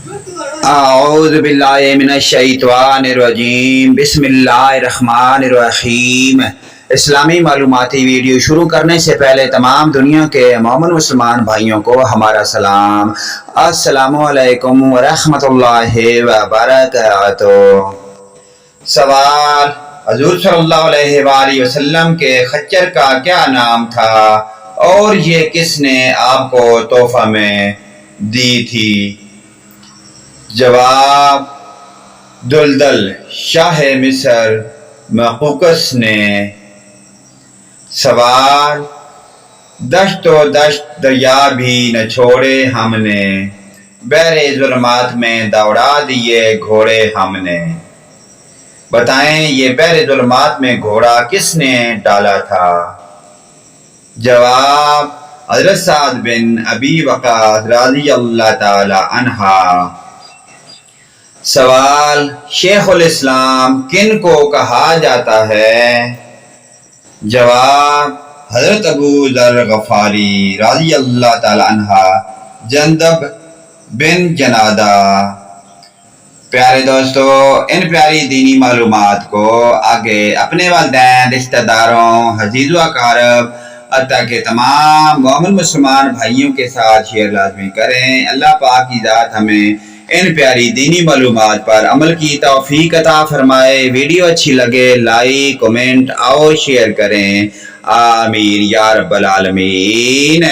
اعوذ باللہ من الشیطان الرجیم، بسم اللہ الرحمن الرحیم۔ اسلامی معلوماتی ویڈیو شروع کرنے سے پہلے تمام دنیا کے مومن مسلمان بھائیوں کو ہمارا سلام۔ السلام علیکم ورحمۃ اللہ وبرکاتہ۔ سوال: حضور صلی اللہ علیہ وآلہ وسلم کے خچر کا کیا نام تھا اور یہ کس نے آپ کو تحفہ میں دی تھی؟ جواب: دلدل شاہ مصر مقوقس نے۔ سوال: دشت و دشت دریا بھی نہ چھوڑے ہم نے، بحر ظلمات میں دوڑا دیے گھوڑے ہم نے۔ بتائیں یہ بحر ظلمات میں گھوڑا کس نے ڈالا تھا؟ جواب: حضرت سعد بن ابی وقاص رضی اللہ تعالی عنہ۔ سوال: شیخ الاسلام کن کو کہا جاتا ہے؟ جواب: حضرت ابو ذر غفاری رضی اللہ تعالی عنہ، جندب بن جنادہ۔ پیارے دوستو، ان پیاری دینی معلومات کو آگے اپنے والدین، رشتہ داروں، عزیز و اقارب حتیٰ کہ تمام مومن مسلمان بھائیوں کے ساتھ شیئر لازمی کریں۔ اللہ پاک کی ذات ہمیں ان پیاری دینی معلومات پر عمل کی توفیق عطا فرمائے۔ ویڈیو اچھی لگے لائک، کمنٹ اور شیئر کریں۔ آمین یا رب العالمین۔